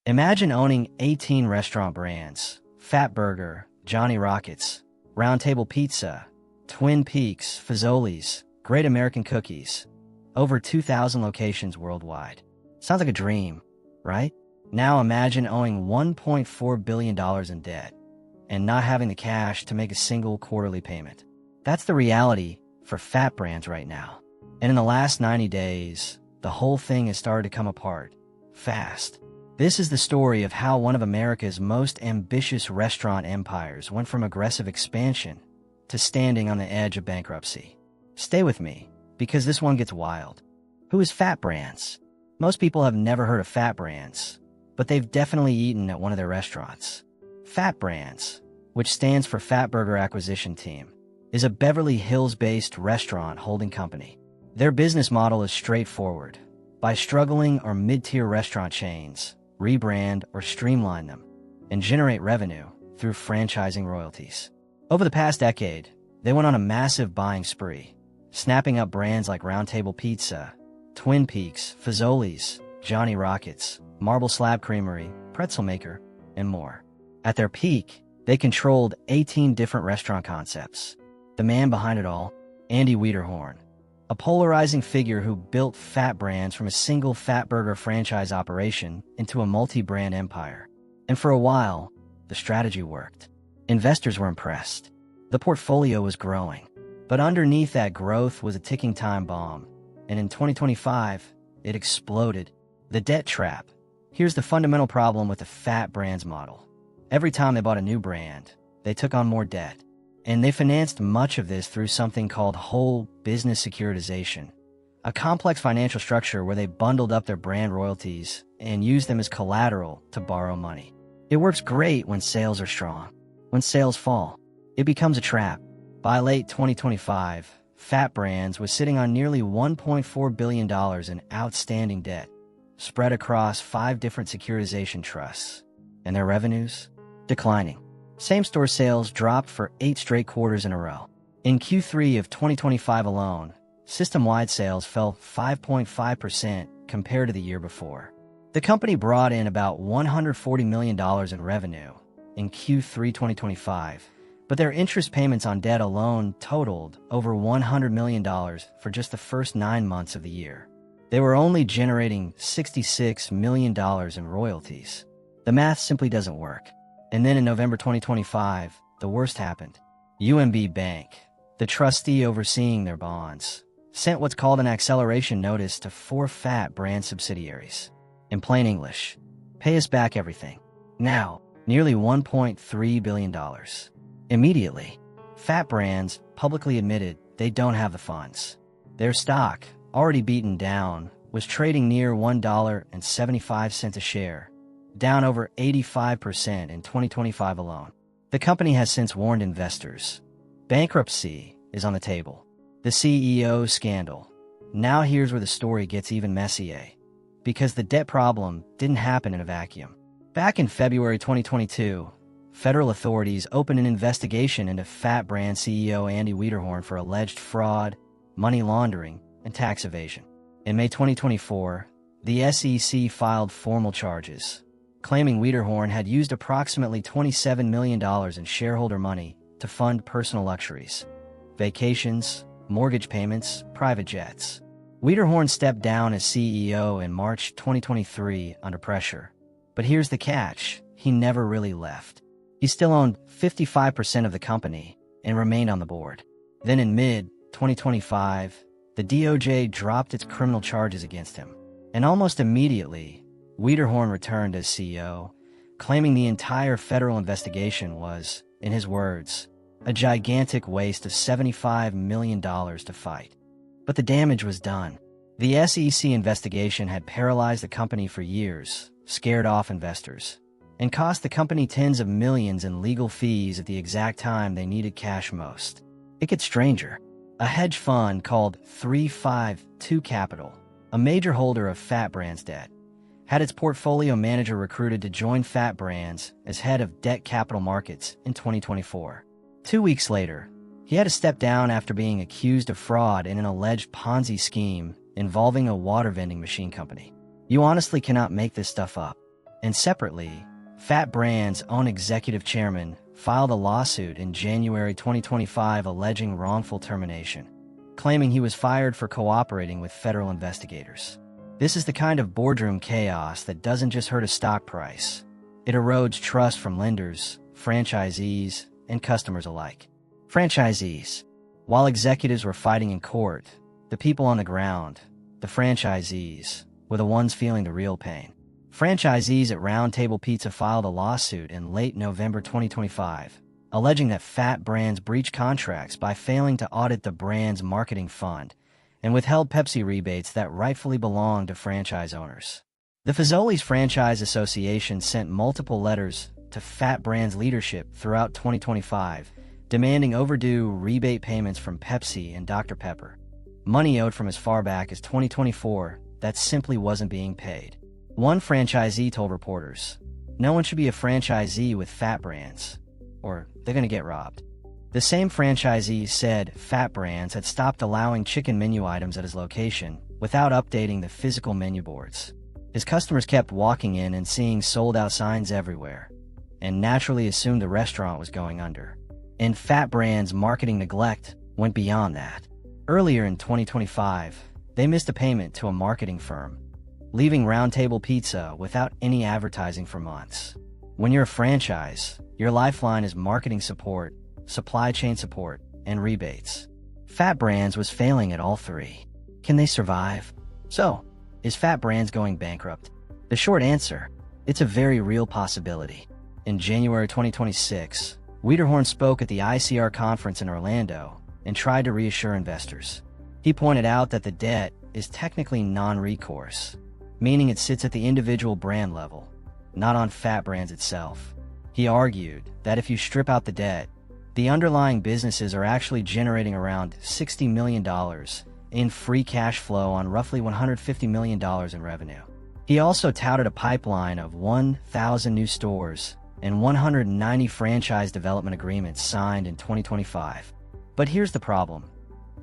Imagine owning 18 restaurant brands: Fatburger, Johnny Rockets, Round Table Pizza, Twin Peaks, Fazoli's, Great American Cookies. Over 2,000 locations worldwide. Sounds like a dream, right? Now imagine owing $1.4 billion in debt and not having the cash to make a single quarterly payment. That's the reality for fat brands right now. And in the last 90 days, the whole thing has started to come apart fast. This is the story of how one of America's most ambitious restaurant empires went from aggressive expansion to standing on the edge of bankruptcy. Stay with me, because this one gets wild. Who is Fat Brands? Most people have never heard of Fat Brands, but they've definitely eaten at one of their restaurants. Fat Brands, which stands for Fatburger Acquisition Team, is a Beverly Hills-based restaurant holding company. Their business model is straightforward. By struggling or mid-tier restaurant chains, rebrand or streamline them, and generate revenue through franchising royalties. Over the past decade, they went on a massive buying spree, snapping up brands like Round Table Pizza, Twin Peaks, Fazoli's, Johnny Rockets, Marble Slab Creamery, Pretzel Maker, and more. At their peak, they controlled 18 different restaurant concepts. The man behind it all, Andy Wiederhorn, a polarizing figure who built Fat Brands from a single Fatburger franchise operation into a multi-brand empire. And for a while, the strategy worked. Investors were impressed. The portfolio was growing. But underneath that growth was a ticking time bomb. And in 2025, it exploded. The debt trap. Here's the fundamental problem with the Fat Brands model. Every time they bought a new brand, they took on more debt. And they financed much of this through something called whole business securitization, a complex financial structure where they bundled up their brand royalties and used them as collateral to borrow money. It works great when sales are strong. When sales fall, it becomes a trap. By late 2025, Fat Brands was sitting on nearly $1.4 billion in outstanding debt, spread across 5 different securitization trusts, and their revenues declining. Same-store sales dropped for 8 straight quarters in a row. In Q3 of 2025 alone, system-wide sales fell 5.5% compared to the year before. The company brought in about $140 million in revenue in Q3 2025, but their interest payments on debt alone totaled over $100 million for just the first 9 months of the year. They were only generating $66 million in royalties. The math simply doesn't work. And then in November 2025, the worst happened. UMB Bank, the trustee overseeing their bonds, sent what's called an acceleration notice to 4 Fat Brand subsidiaries. In plain English, pay us back everything. Now, nearly $1.3 billion. Immediately, Fat Brands publicly admitted they don't have the funds. Their stock, already beaten down, was trading near $1.75 a share, down over 85% in 2025 alone. The company has since warned investors. Bankruptcy is on the table. The CEO scandal. Now here's where the story gets even messier. Because the debt problem didn't happen in a vacuum. Back in February 2022, federal authorities opened an investigation into Fat Brand CEO Andy Wiederhorn for alleged fraud, money laundering, and tax evasion. In May 2024, the SEC filed formal charges, claiming Wiederhorn had used approximately $27 million in shareholder money to fund personal luxuries, vacations, mortgage payments, private jets. Wiederhorn stepped down as CEO in March 2023 under pressure. But here's the catch: he never really left. He still owned 55% of the company and remained on the board. Then in mid-2025, the DOJ dropped its criminal charges against him. And almost immediately, Wiederhorn returned as CEO, claiming the entire federal investigation was, in his words, a gigantic waste of $75 million to fight. But the damage was done. The SEC investigation had paralyzed the company for years, scared off investors, and cost the company tens of millions in legal fees at the exact time they needed cash most. It gets stranger. A hedge fund called 352 Capital, a major holder of Fat Brands debt, had its portfolio manager recruited to join Fat Brands as head of debt capital markets in 2024. 2 weeks later, he had to step down after being accused of fraud in an alleged Ponzi scheme involving a water vending machine company. You honestly cannot make this stuff up. And separately, Fat Brand's own executive chairman filed a lawsuit in January 2025 alleging wrongful termination, claiming he was fired for cooperating with federal investigators. This is the kind of boardroom chaos that doesn't just hurt a stock price. It erodes trust from lenders, franchisees, and customers alike. Franchisees. While executives were fighting in court, the people on the ground, the franchisees, were the ones feeling the real pain. Franchisees at Round Table Pizza filed a lawsuit in late November 2025, alleging that Fat Brands breached contracts by failing to audit the brand's marketing fund and withheld Pepsi rebates that rightfully belonged to franchise owners. The Fazoli's Franchise Association sent multiple letters to Fat Brands leadership throughout 2025, demanding overdue rebate payments from Pepsi and Dr. Pepper, money owed from as far back as 2024 that simply wasn't being paid. One franchisee told reporters, "No one should be a franchisee with Fat Brands, or they're going to get robbed." The same franchisee said Fat Brands had stopped allowing chicken menu items at his location without updating the physical menu boards. His customers kept walking in and seeing sold-out signs everywhere, and naturally assumed the restaurant was going under. And Fat Brands' marketing neglect went beyond that. Earlier in 2025, they missed a payment to a marketing firm, leaving Round Table Pizza without any advertising for months. When you're a franchise, your lifeline is marketing support, supply chain support, and rebates. Fat Brands was failing at all three. Can they survive? So, is Fat Brands going bankrupt? The short answer, it's a very real possibility. In January 2026, Wiederhorn spoke at the ICR conference in Orlando and tried to reassure investors. He pointed out that the debt is technically non-recourse, meaning it sits at the individual brand level, not on Fat Brands itself. He argued that if you strip out the debt, the underlying businesses are actually generating around $60 million in free cash flow on roughly $150 million in revenue. He also touted a pipeline of 1,000 new stores and 190 franchise development agreements signed in 2025. But here's the problem.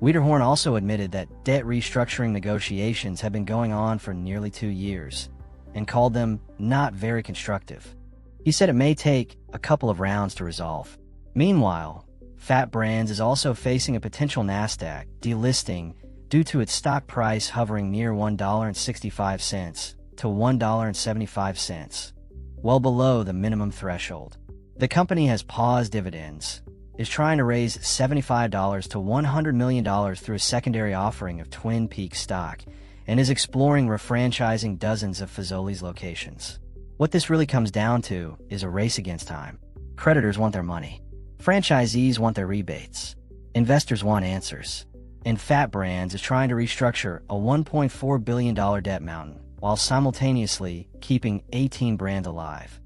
Wiederhorn also admitted that debt restructuring negotiations have been going on for nearly 2 years and called them not very constructive. He said it may take a couple of rounds to resolve. Meanwhile, Fat Brands is also facing a potential Nasdaq delisting due to its stock price hovering near $1.65 to $1.75, well below the minimum threshold. The company has paused dividends, is trying to raise $75 to $100 million through a secondary offering of Twin Peaks stock, and is exploring refranchising dozens of Fazoli's locations. What this really comes down to is a race against time. Creditors want their money. Franchisees want their rebates. Investors want answers. And Fat Brands is trying to restructure a $1.4 billion debt mountain while simultaneously keeping 18 brands alive.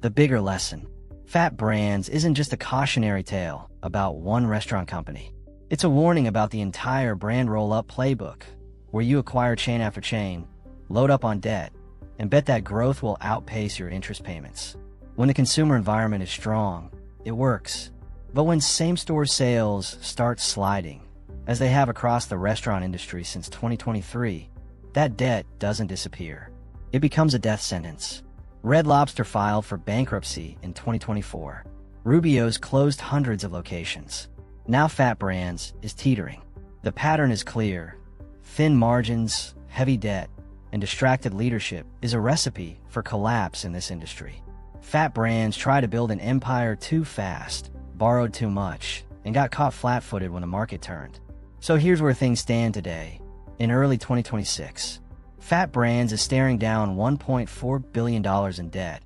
The bigger lesson. Fat Brands isn't just a cautionary tale about one restaurant company. It's a warning about the entire brand roll-up playbook, where you acquire chain after chain, load up on debt, and bet that growth will outpace your interest payments. When the consumer environment is strong, it works. But when same-store sales start sliding, as they have across the restaurant industry since 2023, that debt doesn't disappear. It becomes a death sentence. Red Lobster filed for bankruptcy in 2024. Rubio's closed hundreds of locations. Now Fat Brands is teetering. The pattern is clear. Thin margins, heavy debt, and distracted leadership is a recipe for collapse in this industry. Fat Brands tried to build an empire too fast, borrowed too much, and got caught flat-footed when the market turned. So here's where things stand today. In early 2026, Fat Brands is staring down $1.4 billion in debt,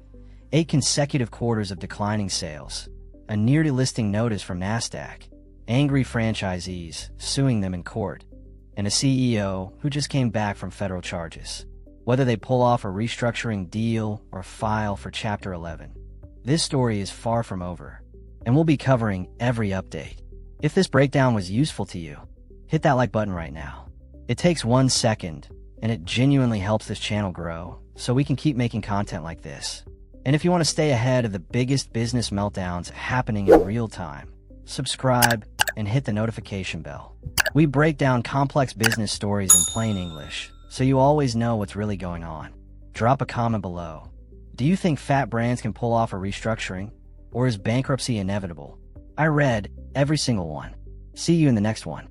8 consecutive quarters of declining sales, a near-delisting notice from Nasdaq, angry franchisees suing them in court, and a CEO who just came back from federal charges. Whether they pull off a restructuring deal or file for Chapter 11, this story is far from over, and we'll be covering every update. If this breakdown was useful to you, hit that like button right now. It takes 1 second, and it genuinely helps this channel grow, so we can keep making content like this. And if you want to stay ahead of the biggest business meltdowns happening in real time, subscribe and hit the notification bell. We break down complex business stories in plain English, so you always know what's really going on. Drop a comment below. Do you think fat brands can pull off a restructuring? Or is bankruptcy inevitable? I read every single one. See you in the next one.